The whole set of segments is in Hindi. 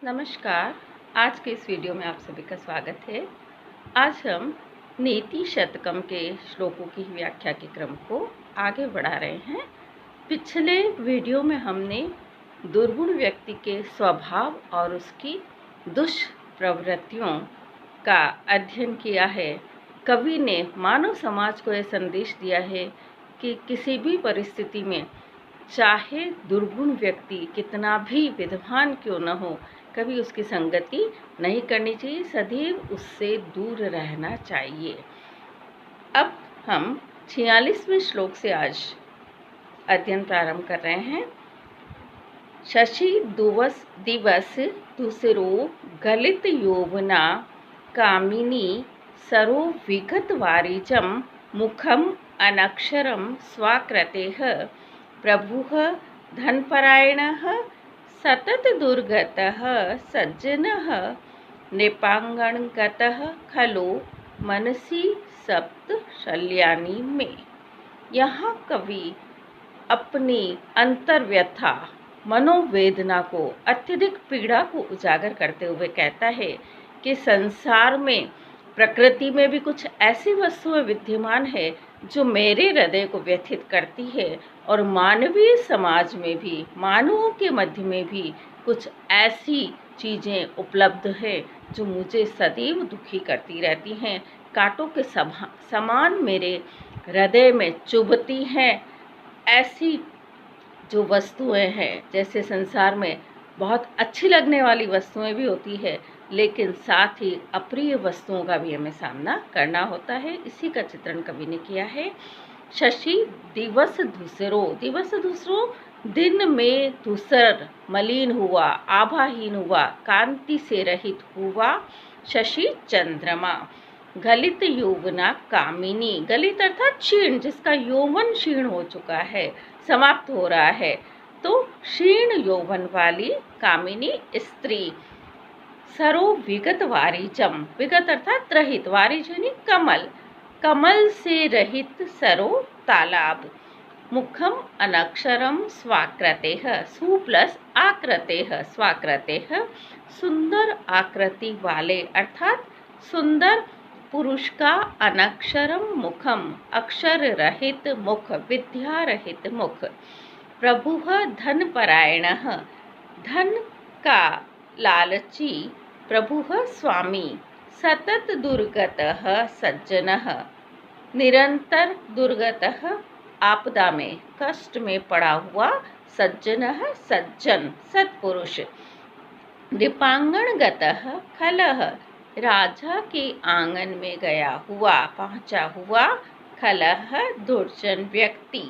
नमस्कार। आज के इस वीडियो में आप सभी का स्वागत है। आज हम नीति शतकम के श्लोकों की व्याख्या के क्रम को आगे बढ़ा रहे हैं। पिछले वीडियो में हमने दुर्गुण व्यक्ति के स्वभाव और उसकी दुष्प्रवृत्तियों का अध्ययन किया है। कवि ने मानव समाज को यह संदेश दिया है कि किसी भी परिस्थिति में चाहे दुर्गुण व्यक्ति कितना भी विद्वान क्यों न हो, कभी उसकी संगति नहीं करनी चाहिए, सदैव उससे दूर रहना चाहिए। अब हम 46वें श्लोक से आज अध्ययन प्रारंभ कर रहे हैं। शशि दिवस दूसरो गलित यौवना कामिनी सरो विगत वारिजम मुखम अनक्षरम स्वाकृतेः प्रभुः धनपरायणः सतत दुर्गतः सज्जनः नृपांगणगतः खलो मनसि सप्त शल्यानि में। यहाँ कवि अपनी अंतर्व्यथा मनोवेदना को, अत्यधिक पीड़ा को उजागर करते हुए कहता है कि संसार में, प्रकृति में भी कुछ ऐसी वस्तुएं विद्यमान है जो मेरे हृदय को व्यथित करती है, और मानवीय समाज में भी, मानवों के मध्य में भी कुछ ऐसी चीज़ें उपलब्ध हैं जो मुझे सदैव दुखी करती रहती हैं, कांटों के समान मेरे हृदय में चुभती हैं। ऐसी जो वस्तुएं हैं, जैसे संसार में बहुत अच्छी लगने वाली वस्तुएं भी होती है, लेकिन साथ ही अप्रिय वस्तुओं का भी हमें सामना करना होता है। इसी का चित्रण कवि ने किया है। शशि दिवस दूसरो दिन में धूसर, मलिन हुआ, आभाहीन हुआ, कांति से रहित हुआ शशि चंद्रमा। गलित यौवना कामिनी, गलित अर्थात क्षीण, जिसका यौवन क्षीण हो चुका है, समाप्त हो रहा है, तो क्षीण यौवन वाली कामिनी स्त्री। सरो विगत वारिजम, विगत अर्थात रहित, वारिज यानी कमल, कमल से रहित सरो तालाब। मुखम अनक्षरम स्वाकृतेः, सु प्लस आकृतेः, स्वाकृतेः सुंदर आकृति वाले, अर्थात सुंदर पुरुष का अनक्षरम मुखम, अक्षर रहित मुख, विद्या रहित मुख। प्रभुः धनपरायणः, धन का लालची प्रभुः स्वामी। सतत दुर्गतः सज्जनः, निरंतर दुर्गतः आपदा में, कष्ट में पड़ा हुआ, सज्जनः सज्जन, सत्पुरुष। नृपांगणगतः खलः, राजा के आंगन में गया हुआ, पहुंचा हुआ, खलः दुर्जन व्यक्ति।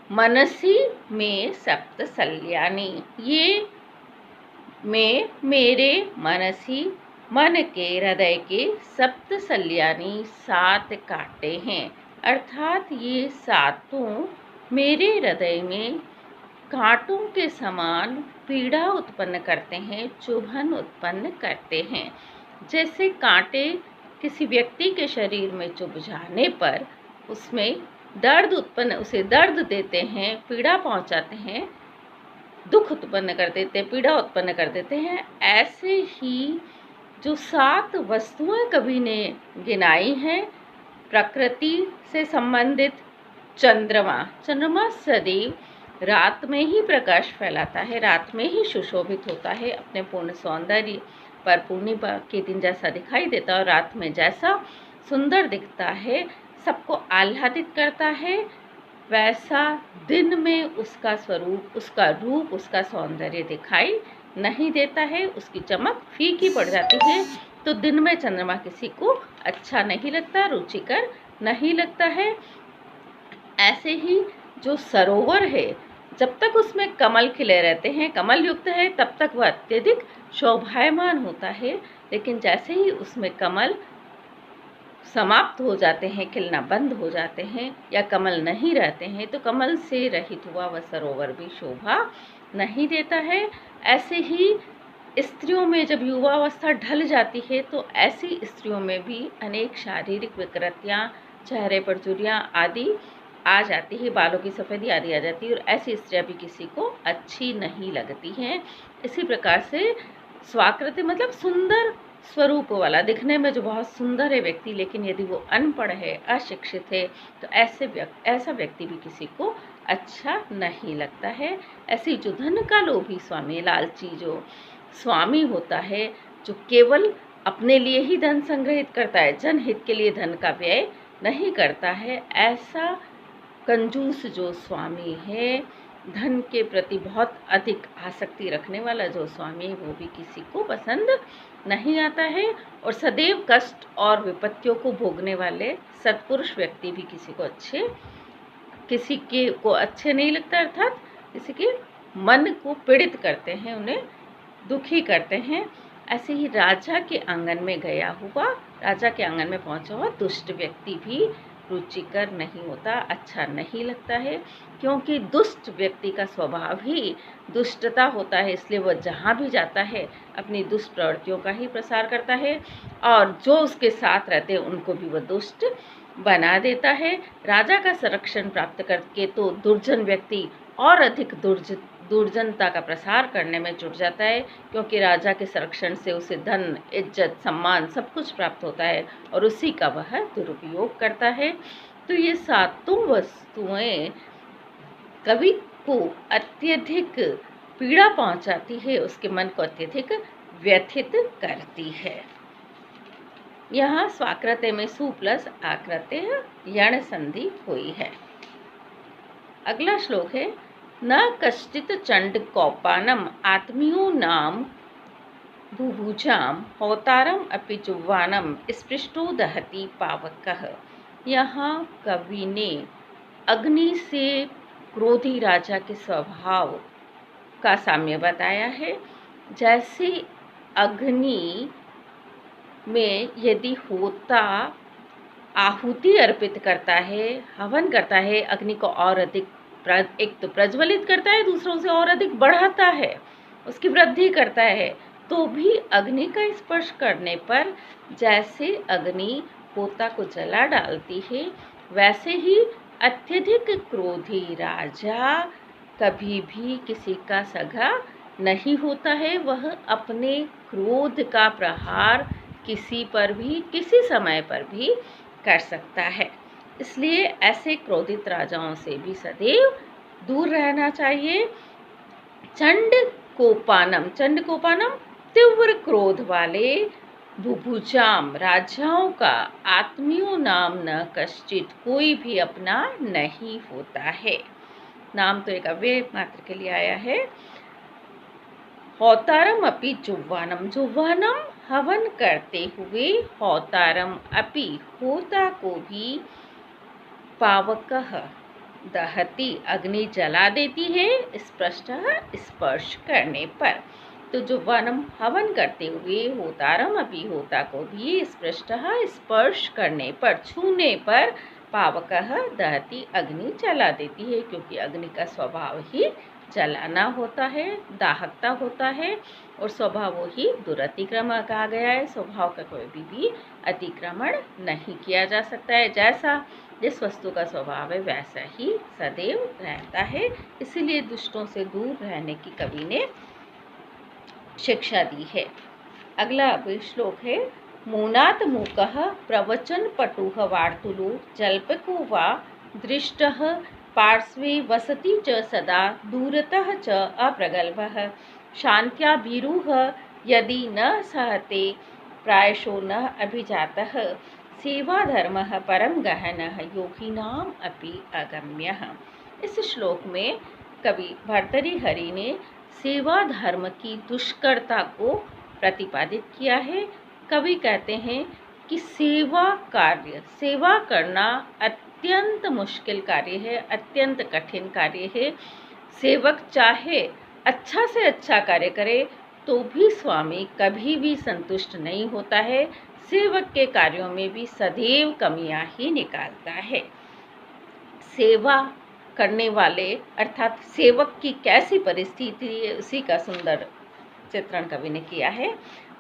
मनसी में सप्त शल्यानि, ये में मेरे मनसी, मन के, हृदय के, सप्त शल्यानि, 7 कांटे हैं, अर्थात ये सातों मेरे हृदय में कांटों के समान पीड़ा उत्पन्न करते हैं, चुभन उत्पन्न करते हैं। जैसे कांटे किसी व्यक्ति के शरीर में चुभ जाने पर उसमें उसे दर्द देते हैं, पीड़ा पहुंचाते हैं, दुख उत्पन्न कर देते हैं, पीड़ा उत्पन्न कर देते हैं, ऐसे ही जो 7 वस्तुएं कवि ने गिनाई हैं प्रकृति से संबंधित, चंद्रमा सदैव रात में ही प्रकाश फैलाता है, रात में ही सुशोभित होता है, अपने पूर्ण सौंदर्य पर पूर्णिमा के दिन जैसा दिखाई देता है और रात में जैसा सुंदर दिखता है, सबको आह्लादित करता है, वैसा दिन में उसका स्वरूप, उसका रूप, उसका सौंदर्य दिखाई नहीं देता है, उसकी चमक फीकी पड़ जाती है। तो दिन में चंद्रमा किसी को अच्छा नहीं लगता, रुचिकर नहीं लगता है। ऐसे ही जो सरोवर है, जब तक उसमें कमल खिले रहते हैं, कमल युक्त है, तब तक वह अत्यधिक शोभायमान होता है, लेकिन जैसे ही उसमें कमल समाप्त हो जाते हैं, खिलना बंद हो जाते हैं, या कमल नहीं रहते हैं, तो कमल से रहित हुआ वह सरोवर भी शोभा नहीं देता है। ऐसे ही स्त्रियों में जब युवावस्था ढल जाती है, तो ऐसी स्त्रियों में भी अनेक शारीरिक विकृतियाँ, चेहरे पर झुर्रियाँ आदि आ जाती है, बालों की सफ़ेदी आदि आ जाती है, और ऐसी स्त्रियाँ भी किसी को अच्छी नहीं लगती हैं। इसी प्रकार से स्वाकृति मतलब सुंदर स्वरूप वाला, दिखने में जो बहुत सुंदर है व्यक्ति, लेकिन यदि वो अनपढ़ है, अशिक्षित है, तो ऐसा व्यक्ति भी किसी को अच्छा नहीं लगता है। ऐसी जो धन का लोभी स्वामी, लालची जो स्वामी होता है, जो केवल अपने लिए ही धन संग्रहित करता है, जनहित के लिए धन का व्यय नहीं करता है, ऐसा कंजूस जो स्वामी है, धन के प्रति बहुत अधिक आसक्ति रखने वाला जो स्वामी है, वो भी किसी को पसंद नहीं आता है। और सदैव कष्ट और विपत्तियों को भोगने वाले सत्पुरुष व्यक्ति भी किसी के को अच्छे नहीं लगता, अर्थात किसी के मन को पीड़ित करते हैं, उन्हें दुखी करते हैं। ऐसे ही राजा के आंगन में पहुंचा हुआ दुष्ट व्यक्ति भी रुचिकर नहीं होता, अच्छा नहीं लगता है, क्योंकि दुष्ट व्यक्ति का स्वभाव ही दुष्टता होता है। इसलिए वह जहाँ भी जाता है अपनी दुष्ट प्रवृत्तियों का ही प्रसार करता है, और जो उसके साथ रहते हैं उनको भी वह दुष्ट बना देता है। राजा का संरक्षण प्राप्त करके तो दुर्जन व्यक्ति और अधिक दुर्जनता का प्रसार करने में जुट जाता है, क्योंकि राजा के संरक्षण से उसे धन, इज्जत, सम्मान सब कुछ प्राप्त होता है, और उसी का वह दुरुपयोग करता है। तो ये सातों वस्तुएं कवि को अत्यधिक पीड़ा पहुंचाती है, उसके मन को अत्यधिक व्यथित करती है। यहाँ स्वाकृते में सु प्लस आकृते यण संधि हुई है। अगला श्लोक है, न कश्चित् चंड कौपानम आत्मीयो नाम बुभुजाम होतारम अपि जुह्वानम स्पृष्टो दहति पावकः। यहाँ कवि ने अग्नि से क्रोधी राजा के स्वभाव का साम्य बताया है। जैसे अग्नि में यदि होता आहुति अर्पित करता है, हवन करता है, अग्नि को और अधिक एक तो प्रज्वलित करता है, दूसरा उसे और अधिक बढ़ाता है, उसकी वृद्धि करता है, तो भी अग्नि का स्पर्श करने पर जैसे अग्नि होता को जला डालती है, वैसे ही अत्यधिक क्रोधी राजा कभी भी किसी का सगा नहीं होता है। वह अपने क्रोध का प्रहार किसी पर भी, किसी समय पर भी कर सकता है। इसलिए ऐसे क्रोधित राजाओं से भी सदैव दूर रहना चाहिए। चंड कोपानम तीव्र क्रोध वाले बुभुजाम राजाओं का आत्मीयो नाम न कश्चित, कोई भी अपना नहीं होता है। नाम तो एक अव्यय मात्र के लिए आया है। होतारम अपि जुह्वानम हवन करते हुए, होतारम अपि होता को भी, पावकः दहति अग्नि जला देती है, स्पर्श करने पर। तो जुह्वानम हवन करते हुए, होतारम अपि होता को भी, स्पर्श करने पर, छूने पर, पावकः दहति अग्नि जला देती है, क्योंकि अग्नि का स्वभाव ही जलाना होता है, दाहकता होता है, और स्वभाव ही दुरतिक्रमण कहा गया है। स्वभाव का कोई भी अतिक्रमण नहीं किया जा सकता है। जैसा जिस वस्तु का स्वभाव है वैसा ही सदैव रहता है। इसीलिए दुष्टों से दूर रहने की कवि ने शिक्षा दी है। अगला श्लोक है, मूनात् मूकः प्रवचन पटुः वार्तुलो जल्पको वा दृष्टः पार्श्वे वसति च सदा दूरतः च अप्रगल्भः शान्त्या भीरुः यदि न सहते प्रायशो न अभिजातः सेवा धर्मः परम गहनः योगिनाम अपि अगम्यः। इस श्लोक में कवि भर्तृहरि ने सेवा धर्म की दुष्करता को प्रतिपादित किया है। कवि कहते हैं कि सेवा करना अत्यंत मुश्किल कार्य है, अत्यंत कठिन कार्य है। सेवक चाहे अच्छा से अच्छा कार्य करे तो भी स्वामी कभी भी संतुष्ट नहीं होता है। सेवक के कार्यों में भी सदैव कमियां ही निकालता है। सेवा करने वाले अर्थात सेवक की कैसी परिस्थिति है, उसी का सुंदर चित्रण कवि ने किया है।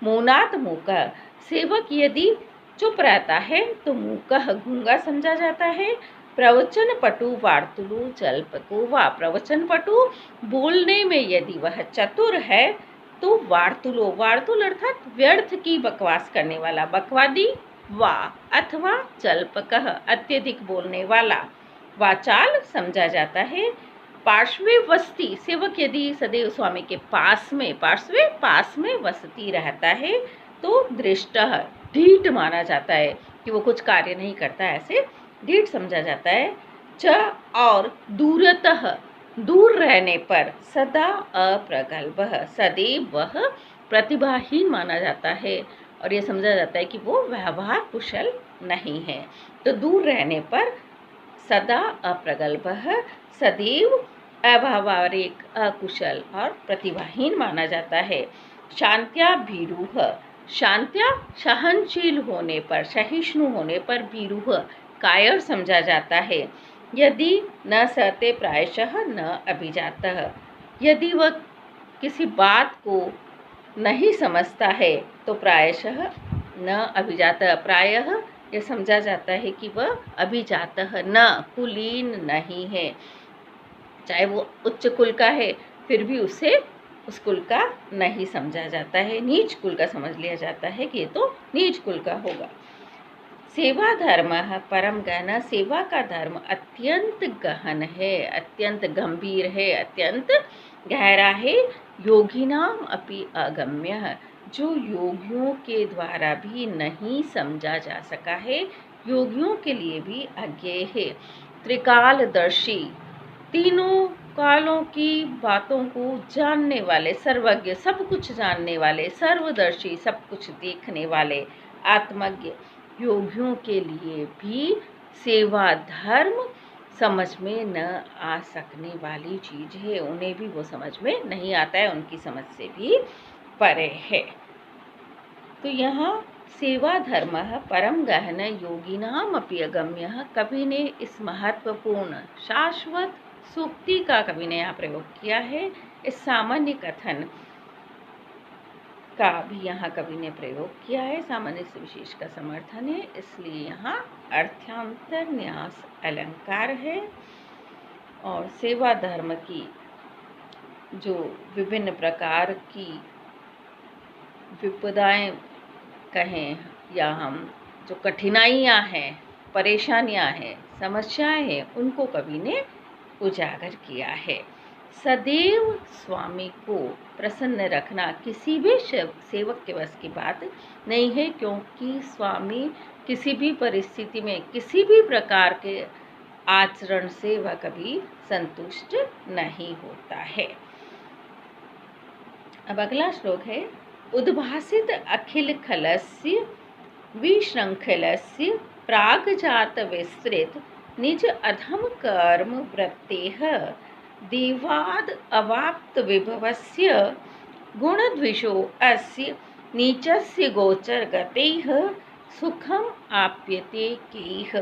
मौनात् मूकः, सेवक यदि चुप रहता है तो मूकः गूंगा समझा जाता है। प्रवचन पटु वार्तुलो जल्पको वा, प्रवचन पटु बोलने में यदि वह चतुर है तो वार्तुलो, वार्तुल अर्थात व्यर्थ की बकवास करने वाला, बकवादी। वा अथवा चल्पकः, अत्यधिक बोलने वाला। वाचाल समझा जाता है। पार्श्वे वसती, सेवक यदि सदैव स्वामी के पास में, पार्श्वे पास में वसती रहता है तो दृष्टः, ढीठ माना जाता है कि वो कुछ कार्य नहीं करता, ऐसे ढीठ समझा जाता है। च और दूरतः, दूर रहने पर, सदा अप्रगल्भः, सदैव वह प्रतिभाहीन माना जाता है और ये समझा जाता है कि वो व्यवहार कुशल नहीं है। तो दूर रहने पर सदा अप्रगल्भः, सदैव अव्यावहारिक, अकुशल और प्रतिभाहीन माना जाता है। शांत्या भीरुः, शांत्या सहनशील होने पर, सहिष्णु होने पर, भीरुः कायर समझा जाता है। यदि न सहते प्रायशः न अभिजातः, यदि वह किसी बात को नहीं समझता है तो प्रायशः न अभिजातः, प्रायः यह समझा जाता है कि वह अभिजातः, न कुलीन नहीं है। चाहे वो उच्च कुल का है फिर भी उसे उस कुल का नहीं समझा जाता है, नीच कुल का समझ लिया जाता है कि ये तो नीच कुल का होगा। सेवा धर्म परम गहन, सेवा का धर्म अत्यंत गहन है, अत्यंत गंभीर है, अत्यंत गहरा है। योगिनाम अपि अगम्य, जो योगियों के द्वारा भी नहीं समझा जा सका है, योगियों के लिए भी अज्ञेय है। त्रिकालदर्शी, तीनों कालों की बातों को जानने वाले, सर्वज्ञ, सब कुछ जानने वाले, सर्वदर्शी, सब कुछ देखने वाले, आत्मज्ञ योगियों के लिए भी सेवा धर्म समझ में न आ सकने वाली चीज है, उन्हें भी वो समझ में नहीं आता है, उनकी समझ से भी परे है। तो यहाँ सेवा धर्म परम गहन योगिनाम अपि अगम्य, कवि ने इस महत्वपूर्ण शाश्वत सूक्ति का कवि ने यहाँ प्रयोग किया है। इस सामान्य कथन का भी यहाँ कवि ने प्रयोग किया है, सामान्य से विशेष का समर्थन है, इसलिए यहाँ अर्थांतर न्यास अलंकार है। और सेवा धर्म की जो विभिन्न प्रकार की विपदाएं कहें या हम जो कठिनाइयाँ हैं, परेशानियाँ हैं, समस्याएं हैं, उनको कवि ने उजागर किया है। सदैव स्वामी को प्रसन्न रखना किसी भी सेवक के बस की बात नहीं है, क्योंकि स्वामी किसी भी परिस्थिति में, किसी भी प्रकार के आचरण से वह कभी संतुष्ट नहीं होता है। अब अगला श्लोक है, उद्भासित अखिल खलस्य विशृंखलस्य प्रागजात विस्तृत निज अधम कर्म वृत्तेः देवाद अवाप्त विभवस्य गुणद्विषो अस्य नीचस्य गोचर गतेः सुखम आप्यते केह।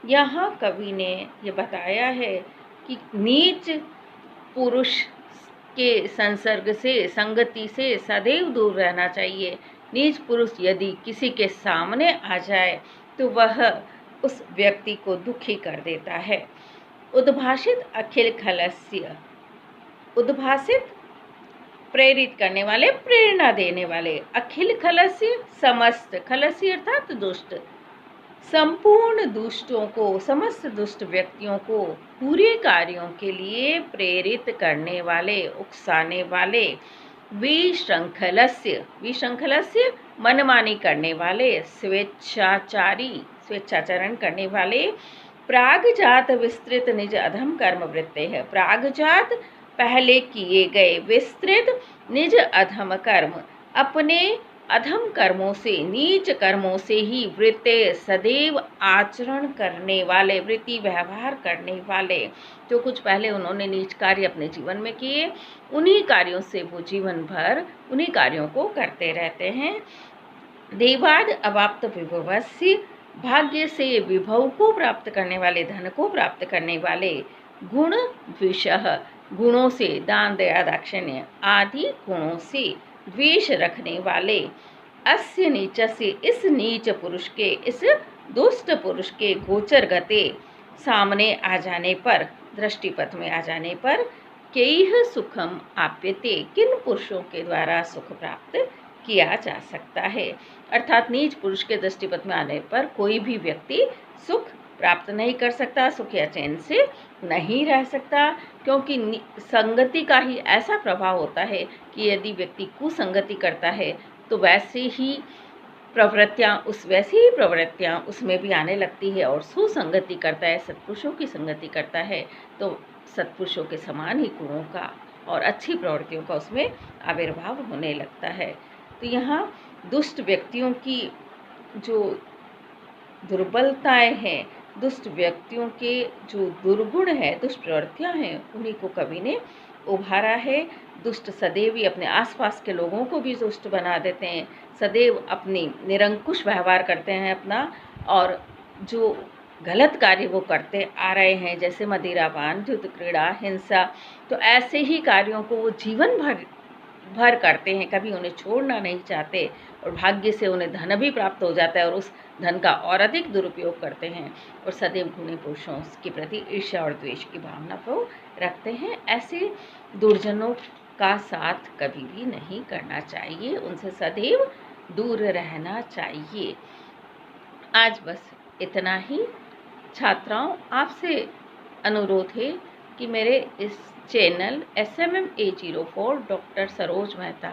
यहाँ कवि ने ये बताया है कि नीच पुरुष के संसर्ग से, संगति से सदैव दूर रहना चाहिए। नीच पुरुष यदि किसी के सामने आ जाए तो वह उस व्यक्ति को दुखी कर देता है। उद्भासित अखिल खलस्य, उद्भासित प्रेरित करने वाले, प्रेरणा देने वाले, अखिल खलस्य समस्त, खलस्य अर्थात दुष्ट, संपूर्ण दुष्टों को, समस्त दुष्ट व्यक्तियों को पूरे कार्यों के लिए प्रेरित करने वाले, उकसाने वाले, विशृंखलस्य, विशृंखलस्य मनमानी करने वाले, स्वेच्छाचारी, स्वेच्छाचरण करने वाले, प्रागजात विस्तृत निज अधम कर्म वृत्ते है, प्रागजात पहले किए गए, विस्तृत निज अधम कर्म, अपने अधम कर्मों से, नीच कर्मों से ही वृत्ते सदैव आचरण करने वाले, वृत्ति व्यवहार करने वाले, जो कुछ पहले उन्होंने नीच कार्य अपने जीवन में किए, उन्हीं कार्यों से वो जीवन भर उन्हीं कार्यों को करते रहते हैं। देवाद अवाप्त विभवस्य, भाग्य से विभव को प्राप्त करने वाले, धन को प्राप्त करने वाले, गुण द्विषः, गुणों से, दान दया दाक्षिण्य आदि गुणों से द्वेष रखने वाले, अस्य नीचस्य, इस नीच पुरुष के, इस दुष्ट पुरुष के गोचर गते, सामने आ जाने पर, दृष्टिपथ में आ जाने पर, केह सुखम आप्यते, किन पुरुषों के द्वारा सुख प्राप्त किया जा सकता है। अर्थात नीच पुरुष के दृष्टिपथ में आने पर कोई भी व्यक्ति सुख प्राप्त नहीं कर सकता, सुख या चैन से नहीं रह सकता, क्योंकि संगति का ही ऐसा प्रभाव होता है कि यदि व्यक्ति कुसंगति करता है तो वैसी ही प्रवृत्तियाँ उसमें भी आने लगती है, और सुसंगति करता है, सत्पुरुषों की संगति करता है तो सत्पुरुषों के समान ही गुणों का और अच्छी प्रवृत्तियों का उसमें आविर्भाव होने लगता है। तो यहाँ दुष्ट व्यक्तियों की जो दुर्बलताएं हैं, दुष्ट व्यक्तियों के जो दुर्गुण है, दुष्ट प्रवृत्तियाँ हैं, उन्हीं को कवि ने उभारा है। दुष्ट सदैव ही अपने आसपास के लोगों को भी दुष्ट बना देते हैं, सदैव अपनी निरंकुश व्यवहार करते हैं अपना, और जो गलत कार्य वो करते आ रहे हैं, जैसे मदिरापान, युद्ध क्रीड़ा, हिंसा, तो ऐसे ही कार्यों को वो जीवन भर करते हैं, कभी उन्हें छोड़ना नहीं चाहते, और भाग्य से उन्हें धन भी प्राप्त हो जाता है और उस धन का और अधिक दुरुपयोग करते हैं, और सदैव गुणी पुरुषों के प्रति ईर्ष्या और द्वेष की भावना को रखते हैं। ऐसे दुर्जनों का साथ कभी भी नहीं करना चाहिए, उनसे सदैव दूर रहना चाहिए। आज बस इतना ही। छात्राओं, आपसे अनुरोध है कि मेरे इस channel SMMA04 doctor Saroj Mehta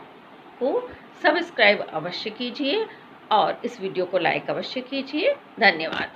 को सब्सक्राइब अवश्य कीजिए और इस वीडियो को लाइक अवश्य कीजिए। धन्यवाद।